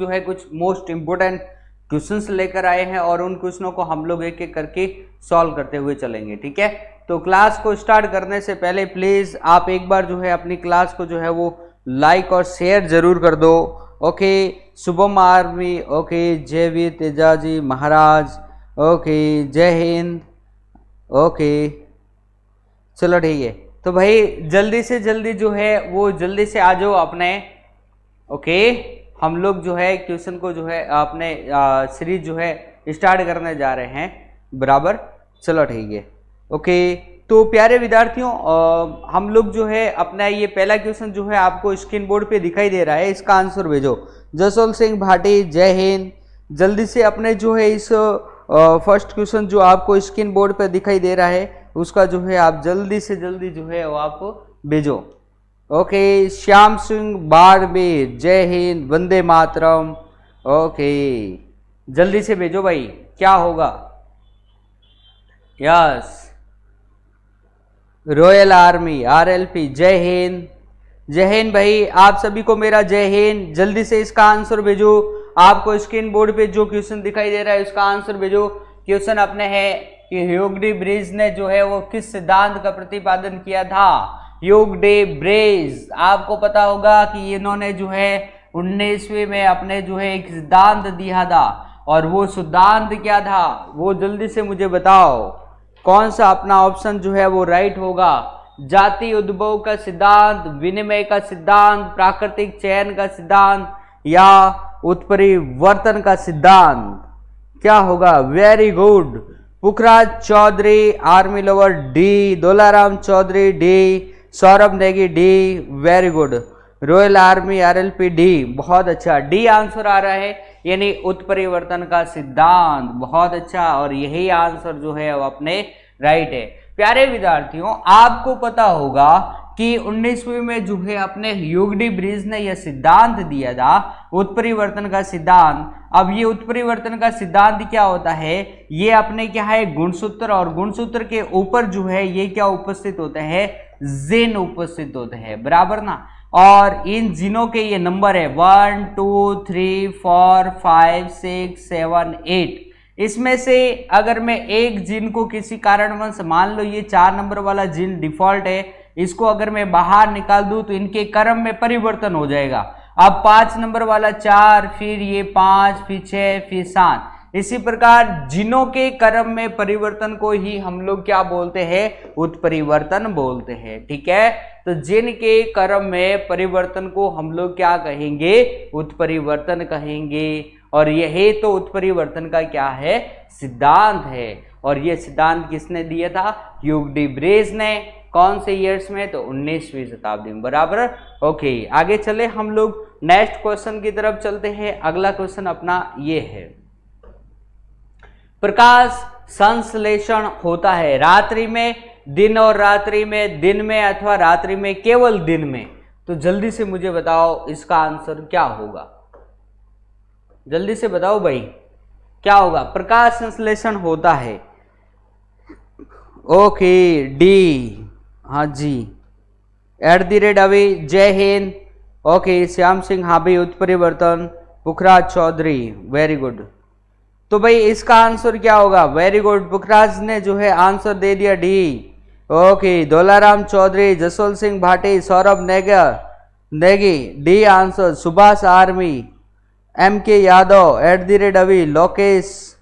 जो है कुछ मोस्ट इम्पोर्टेंट क्वेश्चंस लेकर आए हैं और उन क्वेश्चनों को हम लोग एक एक करके सॉल्व करते हुए चलेंगे। ठीक है, तो क्लास को स्टार्ट करने से पहले प्लीज आप एक बार जो है अपनी क्लास को जो है वो लाइक और शेयर जरूर कर दो। ओके, शुभम आर्मी, ओके, जय वीर तेजाजी महाराज, ओके, जय हिंद, ओके, चलो ठीक है। तो भाई जल्दी से जल्दी जो है वो जल्दी से आ जाओ अपने। ओके, हम लोग जो है क्वेश्चन को जो है अपने सीरीज जो है स्टार्ट करने जा रहे हैं, बराबर। चलो ठीक है। ओके, तो प्यारे विद्यार्थियों हम लोग जो है अपना ये पहला क्वेश्चन जो है आपको स्क्रीन बोर्ड पे दिखाई दे रहा है, इसका आंसर भेजो। जसोल सिंह भाटी, जय हिंद। जल्दी से अपने जो है इस फर्स्ट क्वेश्चन जो आपको स्क्रीन बोर्ड पे दिखाई दे रहा है उसका जो है आप जल्दी से जल्दी जो है वो आप भेजो। ओके, श्याम सिंह बाड़मेर, जय हिंद, वंदे मातरम। ओके, जल्दी से भेजो भाई, क्या होगा। यस, रॉयल आर्मी, आरएलपी, जय हिंद, जय हिंद भाई, आप सभी को मेरा जय हिंद। जल्दी से इसका आंसर भेजो। आपको स्क्रीन बोर्ड पे जो क्वेश्चन दिखाई दे रहा है उसका आंसर भेजो। क्वेश्चन अपने है कि ह्यूग डी ब्रिज ने जो है वो किस सिद्धांत का प्रतिपादन किया था। ह्यूग डी ब्रिज, आपको पता होगा कि इन्होंने जो है 19वीं में अपने जो है एक सिद्धांत दिया था, और वो सिद्धांत क्या था वो जल्दी से मुझे बताओ। कौन सा अपना ऑप्शन जो है वो राइट होगा। जाति उद्भव का सिद्धांत, विनिमय का सिद्धांत, प्राकृतिक चयन का सिद्धांत, या उत्परिवर्तन का सिद्धांत, क्या होगा। Very good, Pukhraj Chaudhary, army lover, D. Dolaram Chaudhary, D. Saurabh Negi, D. Very good, royal army, RLP, D. बहुत अच्छा, डी आंसर आ रहा है, यानी उत्परिवर्तन का सिद्धांत। बहुत अच्छा, और यही आंसर जो है वो अपने राइट है। प्यारे विद्यार्थियों, आपको पता होगा कि 19वीं में जो है अपने ह्यूग डी ब्रिज ने यह सिद्धांत दिया था, उत्परिवर्तन का सिद्धांत। अब ये उत्परिवर्तन का सिद्धांत क्या होता है, ये अपने क्या है गुणसूत्र, और गुणसूत्र के ऊपर जो है ये क्या उपस्थित होते हैं, जिन उपस्थित होते हैं, बराबर ना। और इन जिनों के ये नंबर है 1 2 3 4 5 6 7 8। इसमें से अगर मैं एक जिन को किसी कारणवश, मान लो ये 4 नंबर वाला जिन डिफॉल्ट है, इसको अगर मैं बाहर निकाल दूं तो इनके क्रम में परिवर्तन हो जाएगा। अब 5 नंबर वाला 4, फिर ये 5, फिर 6, फिर 7। इसी प्रकार जिनों के क्रम में परिवर्तन को ही हम लोग क्या बोलते हैं, उत्परिवर्तन बोलते हैं। ठीक है, तो जिन के क्रम में परिवर्तन को हम लोग क्या कहेंगे, उत्परिवर्तन कहेंगे। और यही तो उत्परिवर्तन का क्या है, सिद्धांत है। और ये सिद्धांत किसने दिया था, ह्यूग डी ब्रिज ने। कौन से ईयर्स में, तो 19वीं शताब्दी में, बराबर। ओके, आगे चले हम लोग नेक्स्ट क्वेश्चन की तरफ चलते हैं। अगला क्वेश्चन अपना ये है, प्रकाश संश्लेषण होता है रात्रि में, दिन और रात्रि में, दिन में अथवा रात्रि में, केवल दिन में। तो जल्दी से मुझे बताओ इसका आंसर क्या होगा। जल्दी से बताओ भाई, क्या होगा। प्रकाश संश्लेषण होता है, ओके, डी। हाँ जी, @ अभी, जय हिंद। ओके, श्याम सिंह, हाँ भाई, उत्परिवर्तन, पुखराज चौधरी, वेरी गुड। तो भाई इसका आंसर क्या होगा, वेरी गुड, पुखराज ने जो है आंसर दे दिया, D. Okay, Dolaram Chaudhary, Jaswal Singh Bhati, Saurabh Negi, D answer. Subhash army, MK Yadav, @ अभी, लोकेश,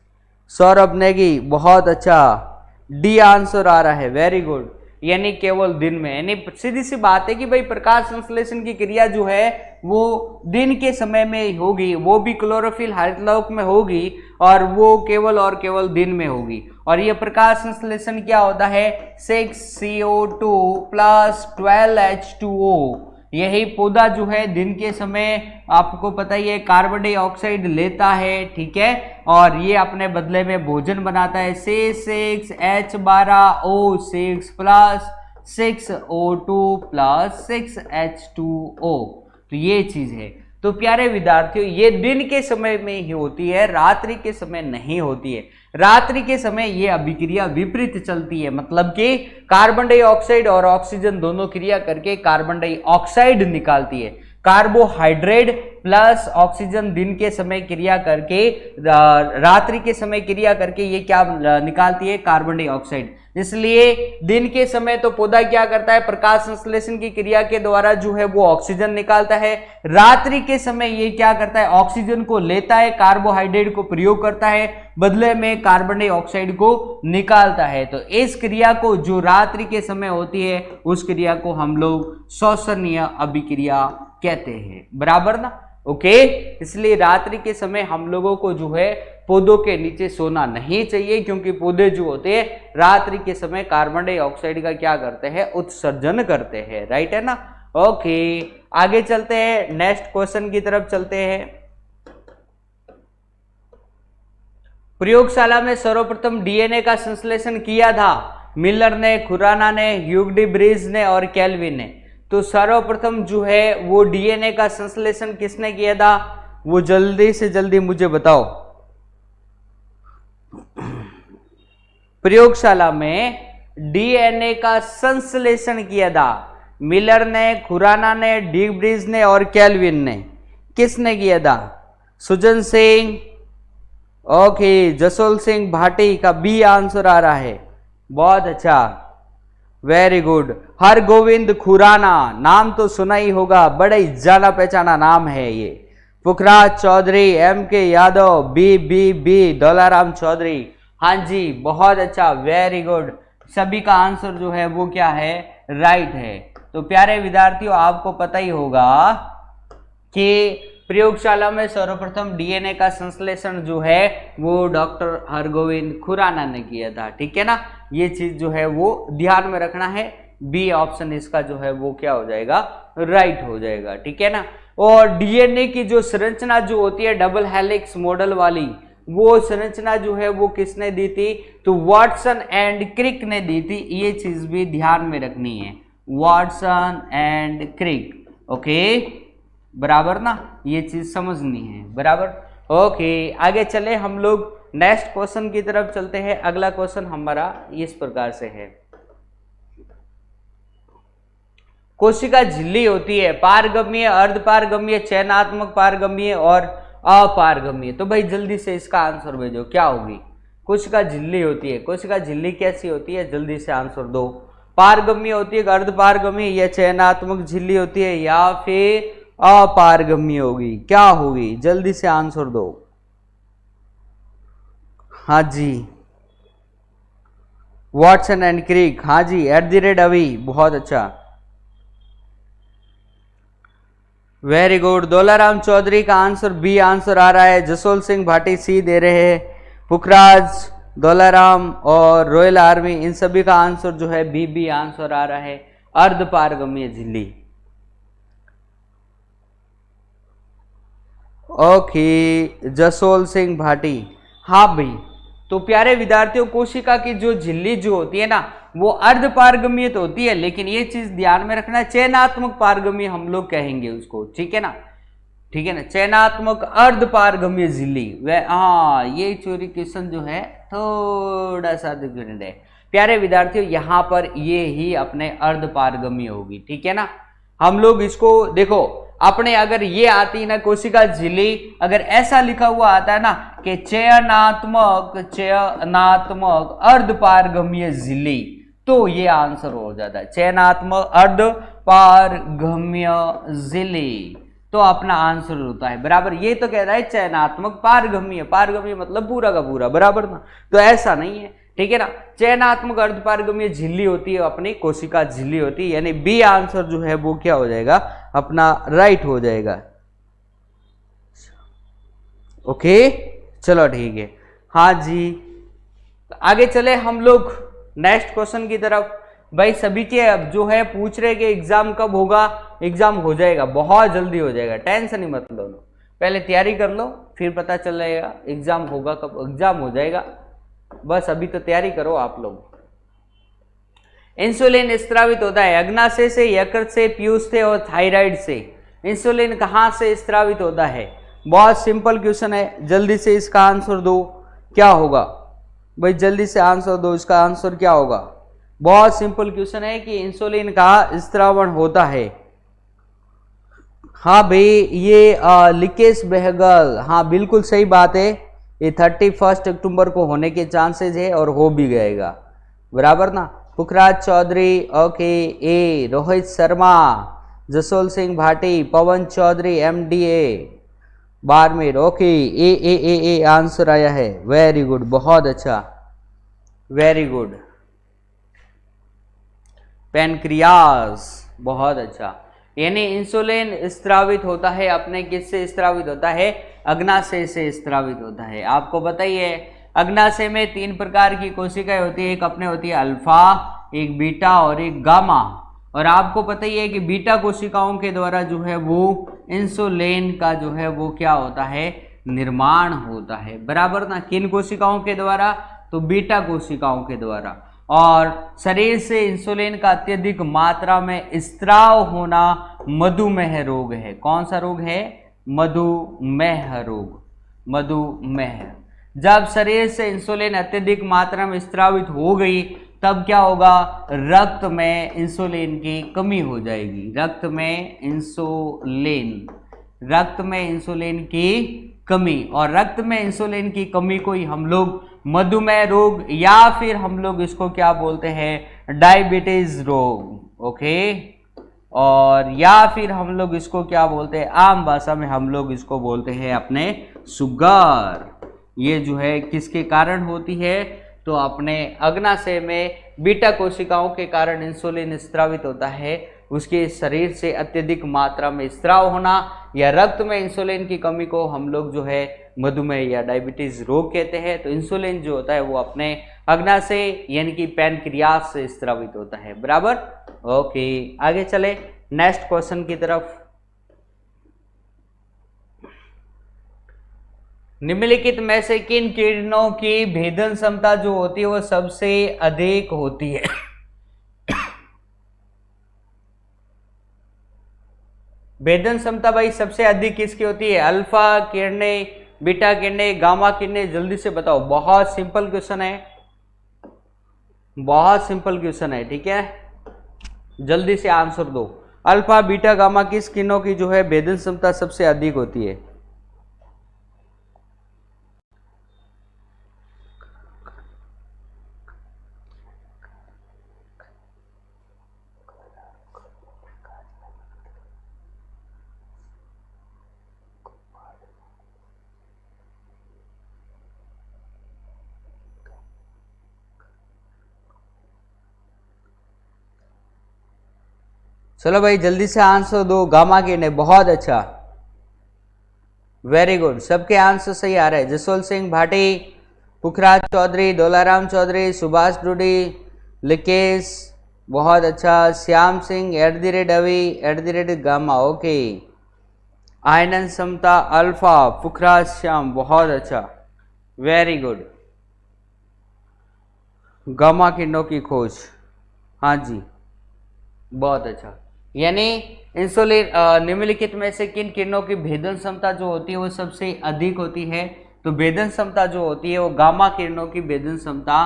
सौरभ नेगी, बहुत अच्छा, डी आंसर आ रहा है। वेरी गुड, यानी केवल दिन में। यानी सीधी सी बात है कि भाई प्रकाश संश्लेषण की क्रिया जो है वो दिन के समय में होगी, वो भी क्लोरोफिल हरितलोक में होगी, और वो केवल और केवल दिन में होगी। और ये प्रकाश संश्लेषण क्या होता है, 6CO2 + 12H2O। यही पौधा जो है दिन के समय आपको पता ही है कार्बन डाइऑक्साइड लेता है, ठीक है, और ये अपने बदले में भोजन बनाता है। C6H12O6 + 6O2 + 6H2O। तो ये चीज है। तो प्यारे विद्यार्थियों, ये दिन के समय में ही होती है, रात्रि के समय नहीं होती है। रात्रि के समय ये अभिक्रिया विपरीत चलती है, मतलब कि कार्बन डाइऑक्साइड और ऑक्सीजन दोनों क्रिया करके कार्बन डाइऑक्साइड निकालती है। कार्बोहाइड्रेट प्लस ऑक्सीजन दिन के समय क्रिया करके, रात्रि के समय क्रिया करके ये क्या निकालती है, कार्बन डाइऑक्साइड। इसलिए दिन के समय तो पौधा क्या करता है, प्रकाश संश्लेषण की क्रिया के द्वारा जो है वो ऑक्सीजन निकालता है। रात्रि के समय ये क्या करता है, ऑक्सीजन को लेता है, कार्बोहाइड्रेट को प्रयोग करता है, बदले में कार्बन डाइऑक्साइड को निकालता है। तो इस क्रिया को जो रात्रि के समय होती है उस क्रिया को हम लोग श्वसनीय अभिक्रिया कहते हैं, बराबर ना। ओके, इसलिए रात्रि के समय हम लोगों को जो है पौधों के नीचे सोना नहीं चाहिए, क्योंकि पौधे जो होते हैं रात्रि के समय कार्बन डाइऑक्साइड का क्या करते हैं, उत्सर्जन करते हैं, राइट है ना। ओके, आगे चलते हैं, नेक्स्ट क्वेश्चन की तरफ चलते हैं। प्रयोगशाला में सर्वप्रथम डीएनए का संश्लेषण किया था मिलर ने, खुराना ने, ह्यूग डी ब्रीज ने और केल्विन ने। तो सर्वप्रथम जो है वो डीएनए का संश्लेषण किसने किया था, वो जल्दी से जल्दी मुझे बताओ। प्रयोगशाला में डीएनए का संश्लेषण किया था मिलर ने, खुराना ने, डी ब्रीज ने और केल्विन ने। किसने किया था, सुजन सिंह, ओके, जसोल सिंह भाटी का बी आंसर आ रहा है, बहुत अच्छा, वेरी गुड। हरगोविंद खुराना, नाम तो सुना ही होगा, बड़ा ही जाना पहचाना नाम है ये। पुखराज चौधरी, एम के यादव, बी दौलाराम चौधरी, हाँ जी, बहुत अच्छा, वेरी गुड। सभी का आंसर जो है वो क्या है, राइट है। तो प्यारे विद्यार्थियों, आपको पता ही होगा कि प्रयोगशाला में सर्वप्रथम डीएनए का संश्लेषण जो है वो डॉक्टर हरगोविंद खुराना ने किया था, ठीक है ना। ये चीज जो है वो ध्यान में रखना है, बी ऑप्शन इसका जो है वो क्या हो जाएगा, राइट हो जाएगा, ठीक है ना। और डीएनए की जो संरचना जो होती है डबल हेलिक्स मॉडल वाली, वो संरचना जो है वो किसने दी थी, तो वाटसन एंड क्रिक ने दी थी। ये चीज भी ध्यान में रखनी है, वाटसन एंड क्रिक, ओके, बराबर ना, ये चीज समझनी है, बराबर। ओके, आगे चले हम लोग नेक्स्ट क्वेश्चन की तरफ चलते हैं। अगला क्वेश्चन हमारा इस प्रकार से है, कोशिका झिल्ली होती है पारगम्य, अर्धपारगम्य, चयनात्मक पारगम्य और अपारगम्य। तो भाई जल्दी से इसका आंसर भेजो, क्या होगी। कोशिका झिल्ली होती है, कोशिका झिल्ली कैसी होती है, जल्दी से आंसर दो। पारगम्य होती है, अर्धपारगम्य या चयनात्मक झिल्ली होती है, या फिर अपारगम्य होगी, क्या होगी, जल्दी से आंसर दो। हाँ जी, वाटसन एंड क्रिक, हाँ जी, @अभी, बहुत अच्छा, वेरी गुड। दौलाराम चौधरी का आंसर बी आंसर आ रहा है, जसोल सिंह भाटी सी दे रहे हैं, पुखराज, दौलाराम और रॉयल आर्मी, इन सभी का आंसर जो है बी आंसर आ रहा है, अर्धपारगम्य झिल्ली। ओके, जसोल सिंह भाटी, हाँ भाई। तो प्यारे विद्यार्थियों, कोशिका की जो झिल्ली जो होती है ना वो अर्धपारगम्य तो होती है, लेकिन ये चीज ध्यान में रखना, चयनात्मक पारगम्य हम लोग कहेंगे उसको, ठीक है ना, ठीक है ना, चयनात्मक अर्धपारगम्य झिल्ली। वह हाँ, ये चोरी क्वेश्चन जो है थोड़ा सा डिफरेंट है प्यारे विद्यार्थियों, यहाँ पर ये ही अपने अर्धपारगम्य होगी, ठीक है ना। हम लोग इसको देखो, अपने अगर ये आती ना कोशिका झिल्ली, अगर ऐसा लिखा हुआ आता है ना कि चयनात्मक अर्धपारगम्य झिल्ली, तो ये आंसर हो जाता है, चयनात्मक अर्धपारगम्य झिल्ली, तो अपना आंसर होता है, बराबर। ये तो कह रहा है चयनात्मक पारगम्य, पारगम्य मतलब पूरा का पूरा, बराबर ना, तो ऐसा नहीं है, ठीक है ना। चयनात्मक अर्धपारगम्य झिल्ली होती है अपनी कोशिका झिल्ली होती है, यानी बी आंसर जो है वो क्या हो जाएगा, अपना राइट हो जाएगा। ओके, चलो ठीक है, हाँ जी। आगे चले हम लोग नेक्स्ट क्वेश्चन की तरफ। भाई सभी के अब जो है पूछ रहे कि एग्जाम कब होगा, एग्जाम हो जाएगा, बहुत जल्दी हो जाएगा, टेंशन ही मत लो, पहले तैयारी कर लो, फिर पता चल जाएगा एग्जाम होगा कब, एग्जाम हो जाएगा, बस अभी तो तैयारी करो आप लोग। इंसुलिन स्त्रावित होता है अग्नाशय से, यकृत से, पीयूष से और थायराइड से। इंसुलिन कहाँ से स्त्रावित होता है, बहुत सिंपल क्वेश्चन है, जल्दी से इसका आंसर दो, क्या होगा भाई, जल्दी से आंसर दो, इसका आंसर क्या होगा। बहुत सिंपल क्वेश्चन है कि इंसुलिन का स्त्रावण होता है हाँ भाई, ये लिकेश बहगल, हाँ बिल्कुल सही बात है। ये 31 अक्टूबर को होने के चांसेस है और हो भी गएगा, बराबर ना। Pukhraj Chaudhary, okay. A Rohit Sharma, Jasol Singh Bhati, Pawan Chaudhary, MDA Barmer, okay. A answer आया है, वेरी गुड, बहुत अच्छा, वेरी गुड। पैनक्रियास, बहुत अच्छा। यानी इंसुलिन स्त्रावित होता है अपने किससे स्त्रावित होता है? अग्नाशय से स्त्रावित होता है। आपको पता ही है अग्नाशय में 3 प्रकार की कोशिकाएं होती है, एक अपने होती है अल्फा, एक बीटा और एक गामा। और आपको पता ही है कि बीटा कोशिकाओं के द्वारा जो है वो इंसुलिन का जो है वो क्या होता है? निर्माण होता है, बराबर ना। किन कोशिकाओं के द्वारा? तो बीटा कोशिकाओं के द्वारा। और शरीर से इंसुलिन का अत्यधिक मात्रा में स्त्राव होना मधुमेह रोग है। कौन सा रोग है? मधुमेह रोग, मधुमेह। जब शरीर से इंसुलिन अत्यधिक मात्रा में स्त्रावित हो गई तब क्या होगा? रक्त में इंसुलिन की कमी हो जाएगी। रक्त में इंसुलिन की कमी, और रक्त में इंसुलिन की कमी को ही हम लोग मधुमेह रोग या फिर हम लोग इसको क्या बोलते हैं? डायबिटीज रोग, ओके। और या फिर हम लोग इसको क्या बोलते हैं? आम भाषा में हम लोग इसको बोलते हैं अपने शुगर। ये जो है किसके कारण होती है? तो अपने अग्नाशय में बीटा कोशिकाओं के कारण इंसुलिन स्त्रावित होता है। उसके शरीर से अत्यधिक मात्रा में स्त्राव होना या रक्त में इंसुलिन की कमी को हम लोग जो है मधुमेह या डायबिटीज रोग कहते हैं। तो इंसुलिन जो होता है वो अपने अग्नाशय यानी कि पैनक्रियास से स्त्रावित होता है, बराबर। ओके, आगे चले नेक्स्ट क्वेश्चन की तरफ। निम्नलिखित में से किन किरणों की भेदन क्षमता जो होती है वो सबसे अधिक होती है? भेदन क्षमता भाई सबसे अधिक किसकी होती है? अल्फा किरणें, बीटा किरणें, गामा किरणें। जल्दी से बताओ, बहुत सिंपल क्वेश्चन है, बहुत सिंपल क्वेश्चन है, ठीक है। जल्दी से आंसर दो। अल्फा बीटा गामा किस किरणों की जो है भेदन क्षमता सबसे अधिक होती है? चलो भाई जल्दी से आंसर दो। गामा किरणें, बहुत अच्छा, वेरी गुड। सबके आंसर सही आ रहे हैं। जसवंत सिंह भाटी, पुखराज चौधरी, डोलाराम चौधरी, सुभाष डूडी, लिकेश, बहुत अच्छा। Shyam Singh @ gamma, okay. आयनन क्षमता अल्फा, पुखराज श्याम, बहुत अच्छा, वेरी गुड। गामा किरणों की खोज, हाँ जी, बहुत अच्छा। यानी इंसुलिन निम्नलिखित में से किन किरणों की भेदन क्षमता जो होती है वो सबसे अधिक होती है? तो भेदन क्षमता जो होती है वो गामा किरणों की भेदन क्षमता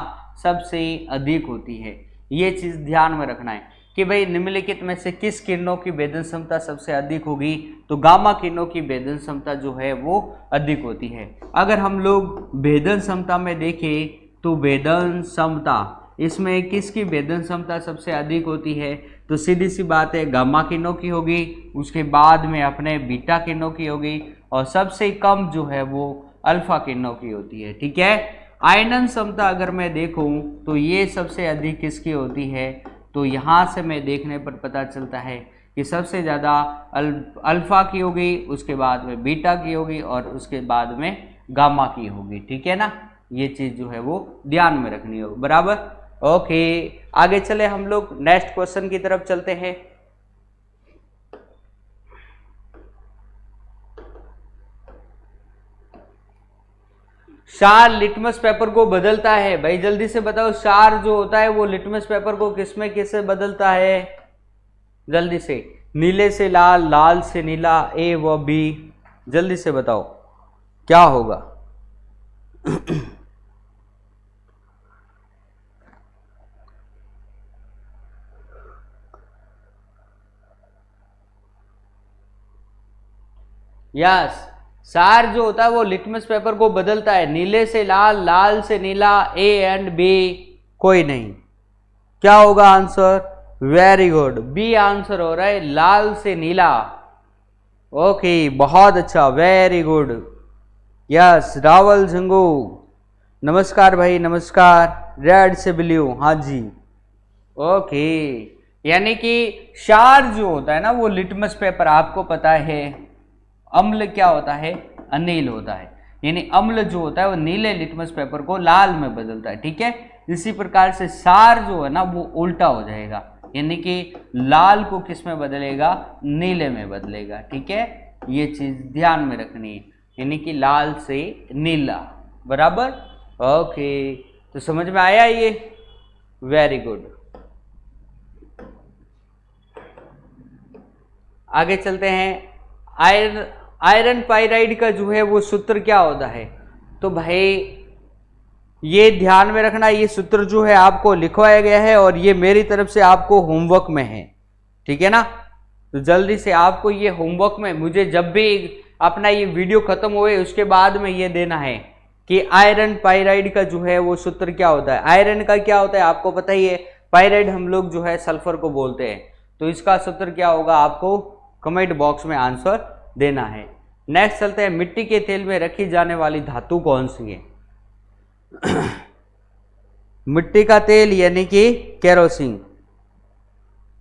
सबसे अधिक होती है। ये चीज ध्यान में रखना है कि भाई निम्नलिखित में से किस किरणों की भेदन क्षमता सबसे अधिक होगी? तो गामा किरणों की भेदन क्षमता जो है वो अधिक होती है। अगर हम लोग भेदन क्षमता में देखें तो भेदन क्षमता इसमें किसकी भेदन क्षमता सबसे अधिक होती है? तो सीधी सी बात है गामा किरणों की होगी, उसके बाद में अपने बीटा किरणों की होगी, और सबसे कम जो है वो अल्फा किरणों की होती है, ठीक है। आयनन क्षमता अगर मैं देखूं तो ये सबसे अधिक किसकी होती है? तो यहाँ से मैं देखने पर पता चलता है कि सबसे ज़्यादा अल्फा की होगी, उसके बाद में बीटा की होगी और उसके बाद में गामा की होगी, ठीक है ना। ये चीज़ जो है वो ध्यान में रखनी हो, बराबर। ओके, आगे चले हम लोग नेक्स्ट क्वेश्चन की तरफ चलते हैं। क्षार लिटमस पेपर को बदलता है, भाई जल्दी से बताओ। क्षार जो होता है वो लिटमस पेपर को किसमें किससे बदलता है? जल्दी से। नीले से लाल, लाल से नीला, ए व बी। जल्दी से बताओ क्या होगा? यस, सार जो होता है वो लिटमस पेपर को बदलता है, नीले से लाल, लाल से नीला, ए एंड बी कोई नहीं। क्या होगा answer? Very good, B answer हो रहा है, लाल से नीला। ओके, बहुत अच्छा, very good. Yes, Rawal Jhangu, नमस्कार भाई, नमस्कार। रेड से ब्लू, हाँ जी। ओके, यानी कि क्षार जो होता है ना वो लिटमस पेपर, आपको पता है अम्ल क्या होता है? अनिल होता है, यानी अम्ल जो होता है वो नीले लिटमस पेपर को लाल में बदलता है, ठीक है। इसी प्रकार से सार जो है ना वो उल्टा हो जाएगा, यानी कि लाल को किस में बदलेगा? नीले में बदलेगा, ठीक है। ये चीज ध्यान में रखनी है, यानी कि लाल से नीला, बराबर। ओके, तो समझ में आया ये? Very good. आगे चलते हैं। आयरन पाइराइड का जो है वो सूत्र क्या होता है? तो भाई ये ध्यान में रखना, ये सूत्र जो है आपको लिखवाया गया है और ये मेरी तरफ से आपको होमवर्क में है, ठीक है ना। तो जल्दी से आपको ये होमवर्क में, मुझे जब भी अपना ये वीडियो खत्म हुए उसके बाद में ये देना है कि आयरन पाइराइड का जो है वो सूत्र क्या होता है। आयरन का क्या होता है आपको पता ही है, पाइराइड हम लोग जो है सल्फर को बोलते हैं। तो इसका सूत्र क्या होगा आपको कमेंट बॉक्स में आंसर देना है। नेक्स्ट चलते हैं, मिट्टी के तेल में रखी जाने वाली धातु कौन सी है? मिट्टी का तेल यानी कि केरोसिन।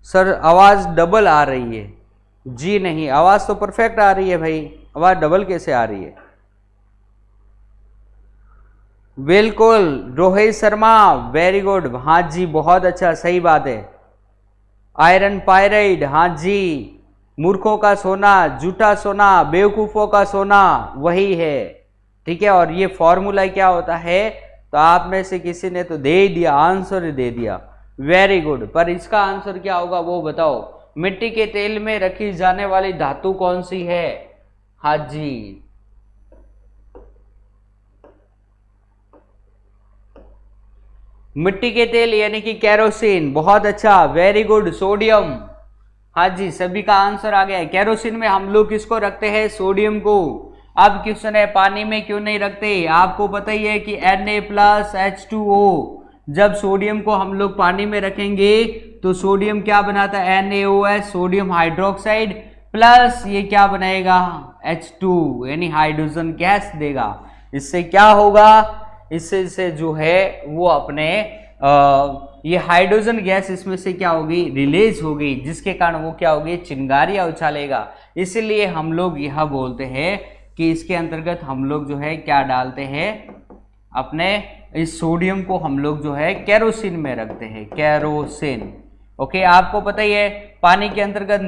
सर आवाज डबल आ रही है। जी नहीं, आवाज तो परफेक्ट आ रही है भाई, आवाज डबल कैसे आ रही है? बिल्कुल रोहित शर्मा, वेरी गुड, हाँ जी बहुत अच्छा, सही बात है। आयरन पाइराइड, हाँ जी, मूर्खों का सोना, झूठा सोना, बेवकूफों का सोना, वही है, ठीक है। और ये फॉर्मूला क्या होता है? तो आप में से किसी ने तो दे ही दिया, आंसर ही दे दिया, वेरी गुड। पर इसका आंसर क्या होगा वो बताओ। मिट्टी के तेल में रखी जाने वाली धातु कौन सी है? हाँ जी, मिट्टी के तेल यानी कि केरोसिन, बहुत अच्छा, वेरी गुड। सोडियम, हाँ जी, सभी का आंसर आ गया है। केरोसिन में हम लोग किसको रखते हैं? सोडियम को। अब क्वेश्चन है पानी में क्यों नहीं रखते? आपको पता ही है कि Na+H2O, जब सोडियम को हम लोग पानी में रखेंगे तो सोडियम क्या बनाता है? NaOH, सोडियम हाइड्रोक्साइड, प्लस ये क्या बनाएगा? H2, यानी हाइड्रोजन गैस देगा। इससे क्या होगा? इससे जो है वो अपने ये हाइड्रोजन गैस इसमें से क्या होगी? रिलीज होगी, जिसके कारण वो क्या होगी? चिंगारियां उछालेगा। इसीलिए हम लोग यह बोलते हैं कि इसके अंतर्गत हम लोग जो है क्या डालते हैं? अपने इस सोडियम को हम लोग जो है केरोसिन में रखते हैं, केरोसिन। ओके, आपको पता ही है पानी के अंतर्गत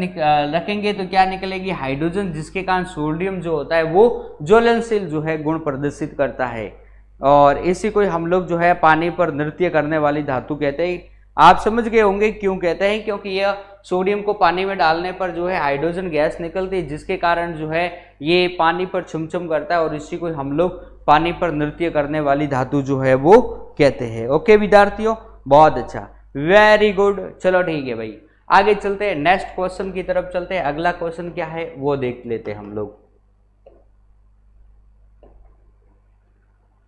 रखेंगे तो क्या निकलेगी? हाइड्रोजन, जिसके कारण सोडियम जो होता है वो ज्वलनशील जो है गुण प्रदर्शित करता है। और इसी को हम लोग जो है पानी पर नृत्य करने वाली धातु कहते हैं। आप समझ गए होंगे क्यों कहते हैं, क्योंकि यह सोडियम को पानी में डालने पर जो है हाइड्रोजन गैस निकलती है, जिसके कारण जो है ये पानी पर छुमछुम करता है और इसी को हम लोग पानी पर नृत्य करने वाली धातु जो है वो कहते हैं। ओके विद्यार्थियों, बहुत अच्छा, वेरी गुड। चलो ठीक है भाई, आगे चलते हैं, नेक्स्ट क्वेश्चन की तरफ चलते हैं। अगला क्वेश्चन क्या है वो देख लेते हैं हम लोग।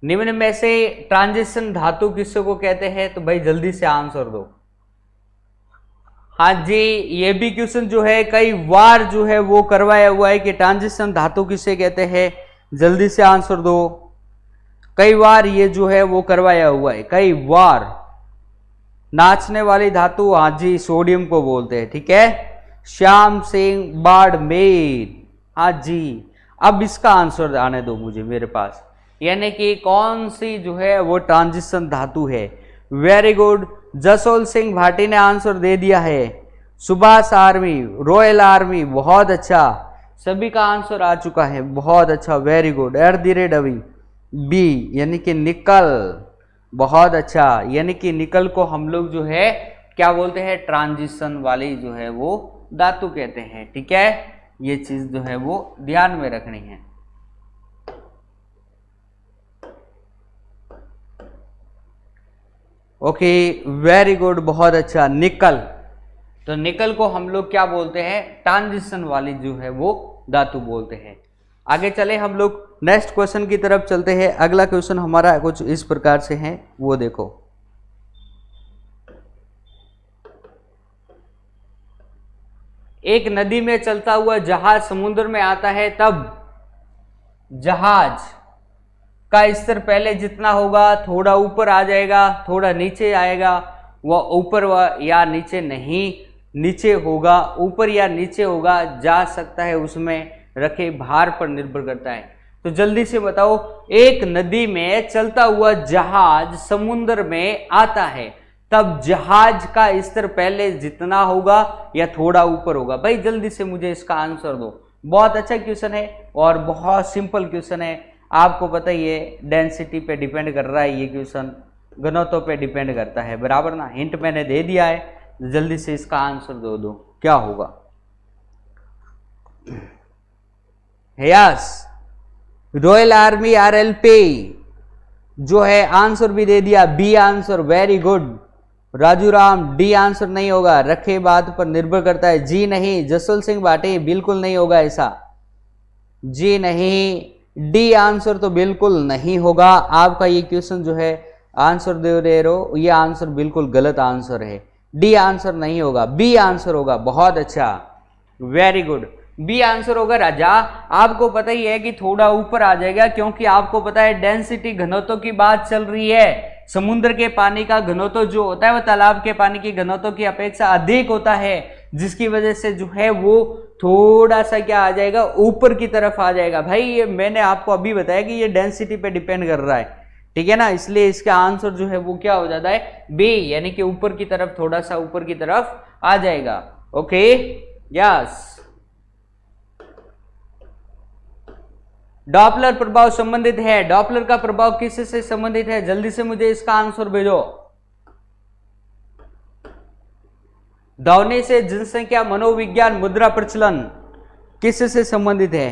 निम्न में से ट्रांजिशन धातु किसको को कहते हैं? तो भाई जल्दी से आंसर दो। हाँ जी, ये भी क्वेश्चन जो है कई बार जो है वो करवाया हुआ है कि ट्रांजिशन धातु किसे कहते हैं। जल्दी से आंसर दो। कई बार ये जो है वो करवाया हुआ है, कई बार। नाचने वाली धातु, हाँ जी, सोडियम को बोलते हैं, ठीक है। श्याम सिंह बाड़मेर, हाँ जी। अब इसका आंसर आने दो मुझे मेरे पास, यानी कि कौन सी जो है वो ट्रांजिशन धातु है। वेरी गुड, जसोल सिंह भाटी ने आंसर दे दिया है। सुभाष आर्मी, रॉयल आर्मी, बहुत अच्छा, सभी का आंसर आ चुका है, बहुत अच्छा, वेरी गुड। @ बी यानी कि निकल, बहुत अच्छा, यानी कि निकल को हम लोग जो है क्या बोलते हैं? ट्रांजिशन वाली जो है वो धातु कहते हैं, ठीक है। ये चीज जो है वो ध्यान में रखनी है। ओके, वेरी गुड, बहुत अच्छा, निकल। तो निकल को हम लोग क्या बोलते हैं? ट्रांजिशन वाली जो है वो धातु बोलते हैं। आगे चले हम लोग नेक्स्ट क्वेश्चन की तरफ चलते हैं। अगला क्वेश्चन हमारा कुछ इस प्रकार से है, वो देखो। एक नदी में चलता हुआ जहाज समुद्र में आता है, तब जहाज का स्तर पहले जितना होगा थोड़ा ऊपर आ जाएगा, थोड़ा नीचे आएगा, वह ऊपर या नीचे नहीं, नीचे होगा, ऊपर या नीचे होगा, जा सकता है, उसमें रखे भार पर निर्भर करता है। तो जल्दी से बताओ, एक नदी में चलता हुआ जहाज समुद्र में आता है, तब जहाज का स्तर पहले जितना होगा या थोड़ा ऊपर होगा। भाई जल्दी से मुझे इसका आंसर दो। बहुत अच्छा क्वेश्चन है और बहुत सिंपल क्वेश्चन है। आपको पता ही है डेंसिटी पे डिपेंड कर रहा है ये क्वेश्चन, घनत्व पे डिपेंड करता है, बराबर ना। हिंट मैंने दे दिया है, जल्दी से इसका आंसर दो क्या होगा। यस, रॉयल आर्मी RLP जो है आंसर भी दे दिया, B answer, very good Raju Ram. D answer नहीं होगा, रखे बात पर निर्भर करता है। जी नहीं, जसवंत सिंह भाटी बिल्कुल नहीं होगा ऐसा, जी नहीं। डी आंसर तो बिल्कुल नहीं होगा। आपका ये क्वेश्चन जो है आंसर दे रहे हो, ये आंसर बिल्कुल गलत आंसर है। डी आंसर नहीं होगा, बी आंसर होगा। बहुत अच्छा, वेरी गुड, बी आंसर होगा राजा। आपको पता ही है कि थोड़ा ऊपर आ जाएगा, क्योंकि आपको पता है डेंसिटी घनत्व की बात चल रही है। समुद्र के पानी का घनत्व जो होता है वह तालाब के पानी की घनत्व की अपेक्षा अधिक होता है, जिसकी वजह से जो है वो थोड़ा सा क्या आ जाएगा, ऊपर की तरफ आ जाएगा। भाई ये मैंने आपको अभी बताया कि ये डेंसिटी पे डिपेंड कर रहा है, ठीक है ना। इसलिए इसका आंसर जो है वो क्या हो जाता है, बी, यानी कि ऊपर की तरफ, थोड़ा सा ऊपर की तरफ आ जाएगा। Okay, yes. डॉपलर प्रभाव संबंधित है, डॉपलर का प्रभाव किससे संबंधित है, जल्दी से मुझे इसका आंसर भेजो। ध्वनि से जनसंख्या, मनोविज्ञान, मुद्रा प्रचलन किससे संबंधित है।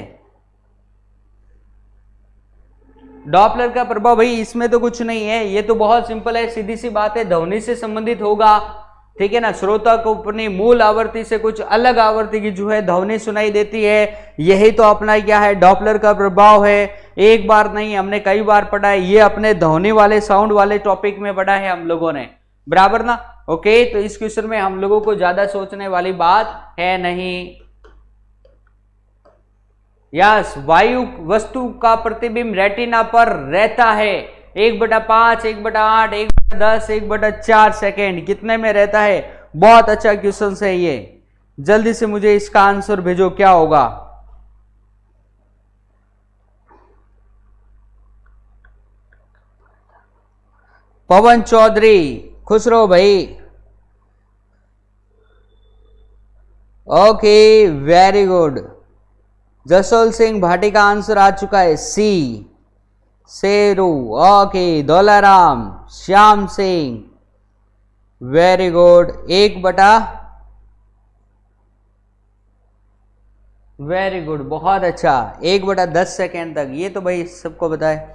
डॉपलर का प्रभाव भाई इसमें तो कुछ नहीं है, ये तो बहुत सिंपल है, सीधी सी बात है, ध्वनि से संबंधित होगा, ठीक है ना। श्रोता को अपनी मूल आवृत्ति से कुछ अलग आवृत्ति की जो है ध्वनि सुनाई देती है, यही तो अपना क्या है, डॉपलर का प्रभाव है। एक बार नहीं, हमने कई बार पढ़ा है, ये अपने ध्वनि वाले, साउंड वाले टॉपिक में पढ़ा है हम लोगों ने, बराबर ना। ओके, तो इस क्वेश्चन में हम लोगों को ज्यादा सोचने वाली बात है नहीं। यस, वायु वस्तु का प्रतिबिंब रेटिना पर रहता है 1/5, 1/8, 1/10, 1/4 सेकेंड, कितने में रहता है। बहुत अच्छा क्वेश्चन है ये, जल्दी से मुझे इसका आंसर भेजो, क्या होगा। पवन चौधरी, खुश रहो भाई। Okay, very good. Jaswant Singh Bhati का आंसर आ चुका है C, Sheru. Okay, Daularam, Shyam Singh, very good. 1/, very good, बहुत अच्छा, 1/10 सेकेंड तक, ये तो भाई सबको बताए।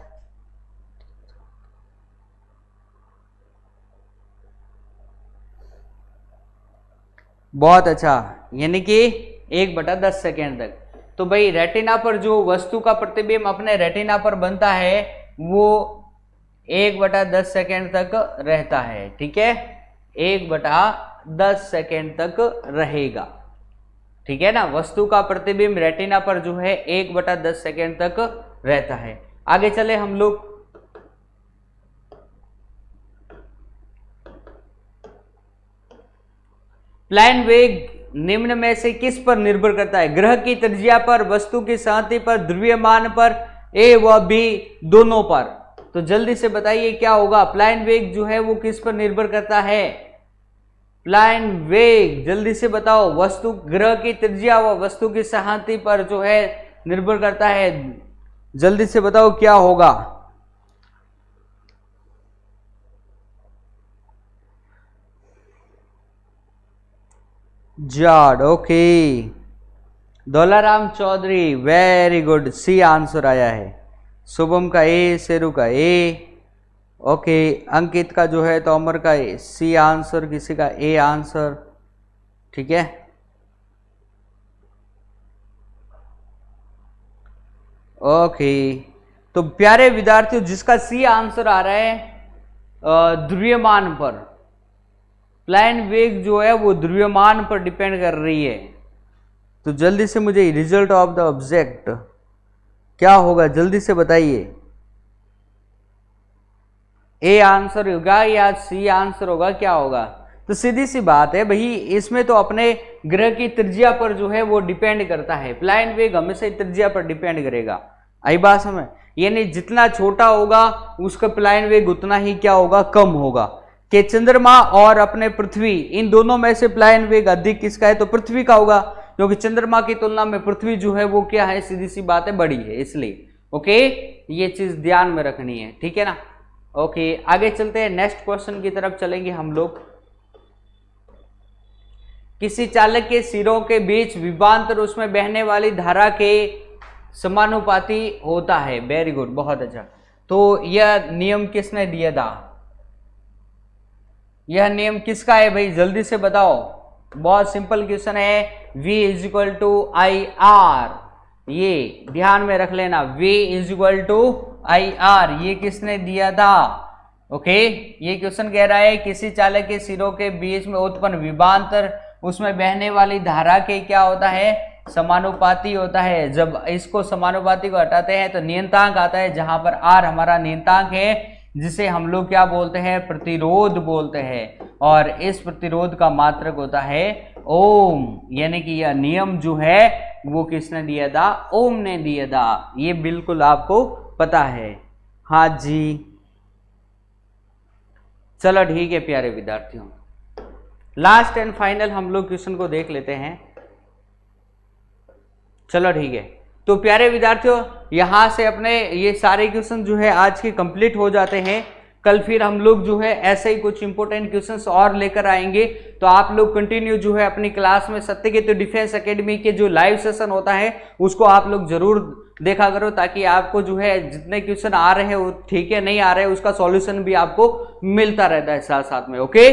बहुत अच्छा, यानी कि 1/10 सेकेंड तक। तो भाई रेटिना पर जो वस्तु का प्रतिबिंब अपने रेटिना पर बनता है वो 1/10 सेकेंड तक रहता है, ठीक है, 1/10 सेकेंड तक रहेगा, ठीक है ना। वस्तु का प्रतिबिंब रेटिना पर जो है 1/10 सेकेंड तक रहता है। आगे चले हम लोग। प्लान वेग निम्न में से किस पर निर्भर करता है, ग्रह की त्रिज्या पर, वस्तु की सतह पर, द्रव्यमान पर, ए व बी दोनों पर। तो जल्दी से बताइए क्या होगा। प्लान वेग जो है वो किस पर निर्भर करता है, प्लान वेग जल्दी से बताओ। वस्तु, ग्रह की त्रिज्या व वस्तु की सतह पर जो है निर्भर करता है, जल्दी से बताओ क्या होगा। जॉड, okay, Daularam Chaudhary, very good, C answer आया है। शुभम का ए, शेरू का ए, ओके, अंकित का जो है तो अमर का ए, सी आंसर, किसी का ए आंसर, ठीक है। ओके, तो प्यारे विद्यार्थियों जिसका सी आंसर आ रहा है द्रव्यमान पर, प्लान वेग जो है वो द्रव्यमान पर डिपेंड कर रही है, तो जल्दी से मुझे रिजल्ट ऑफ द ऑब्जेक्ट क्या होगा जल्दी से बताइए। ए आंसर होगा या सी आंसर होगा, क्या होगा? तो सीधी सी बात है भाई, इसमें तो अपने ग्रह की त्रिज्या पर जो है वो डिपेंड करता है। प्लान वेग हमेशा त्रिज्या पर डिपेंड करेगा। आई बात समझ? यानी जितना छोटा होगा उसका प्लान वेग उतना ही क्या होगा, कम होगा। कि चंद्रमा और अपने पृथ्वी, इन दोनों में से प्लान वेग अधिक किसका है? तो पृथ्वी का होगा, क्योंकि चंद्रमा की तुलना में पृथ्वी जो है वो क्या है, सीधी सी बात है, बड़ी है, इसलिए। ओके, ये चीज ध्यान में रखनी है, ठीक है ना। ओके, आगे चलते हैं, नेक्स्ट क्वेश्चन की तरफ चलेंगे हम लोग। किसी चालक के सिरों के बीच विभवांतर उसमें बहने वाली धारा के समानुपाती होता है। वेरी गुड, बहुत अच्छा। तो यह नियम किसने दिया था? यह नियम किसका है भाई, जल्दी से बताओ। बहुत सिंपल क्वेश्चन है, V = IR, ये ध्यान में रख लेना, V = IR, ये किसने दिया था? ओके, ये क्वेश्चन कह रहा है किसी चालक के सिरों के बीच में उत्पन्न विभवांतर उसमें बहने वाली धारा के क्या होता है, समानुपाती होता है। जब इसको समानुपाती को हटाते हैं तो नियतांक आता है, जहां पर R हमारा नियतांक है, जिसे हम लोग क्या बोलते हैं, प्रतिरोध बोलते हैं, और इस प्रतिरोध का मात्रक होता है ओम। यानी कि यह नियम जो है वो किसने दिया था? ओम ने दिया था। ये बिल्कुल आपको पता है। हाँ जी, चलो ठीक है प्यारे विद्यार्थियों, लास्ट एंड फाइनल हम लोग क्वेश्चन को देख लेते हैं। चलो ठीक है, तो प्यारे विद्यार्थियों यहां से अपने ये सारे क्वेश्चन जो है आज के कंप्लीट हो जाते हैं। कल फिर हम लोग जो है ऐसे ही कुछ इंपॉर्टेंट क्वेश्चंस और लेकर आएंगे। तो आप लोग कंटिन्यू जो है अपनी क्लास में सत्यकेतु डिफेंस एकेडमी के जो लाइव सेशन होता है उसको आप लोग जरूर देखा करो, ताकि आपको जो है जितने क्वेश्चन आ रहे हैं वो ठीक है, नहीं आ रहे हैं उसका सॉल्यूशन भी आपको मिलता रहता है साथ साथ में। ओके,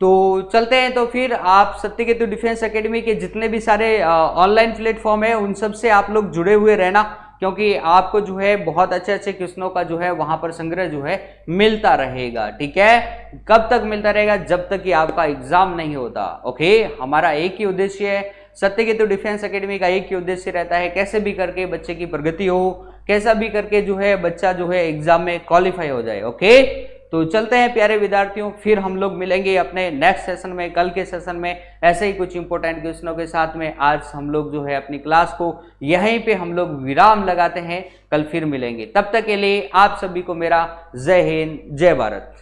तो चलते हैं। तो फिर आप सत्यकेतु डिफेंस एकेडमी के जितने भी सारे ऑनलाइन प्लेटफॉर्म है उन सब से आप लोग जुड़े हुए रहना, क्योंकि आपको जो है बहुत अच्छे अच्छे क्वेश्चनों का जो है वहां पर संग्रह जो है मिलता रहेगा। ठीक है, कब तक मिलता रहेगा? जब तक कि आपका एग्जाम नहीं होता। ओके, हमारा एक ही उद्देश्य है, सत्यकेतु डिफेंस एकेडमी का एक ही उद्देश्य रहता है, कैसे भी करके बच्चे की प्रगति हो, कैसा भी करके जो है बच्चा जो है एग्जाम में क्वालिफाई हो जाए। ओके, तो चलते हैं प्यारे विद्यार्थियों, फिर हम लोग मिलेंगे अपने नेक्स्ट सेशन में, कल के सेशन में ऐसे ही कुछ इंपॉर्टेंट क्वेश्चनों के साथ में। आज हम लोग जो है अपनी क्लास को यहीं पे हम लोग विराम लगाते हैं, कल फिर मिलेंगे। तब तक के लिए आप सभी को मेरा जय हिंद, जय भारत।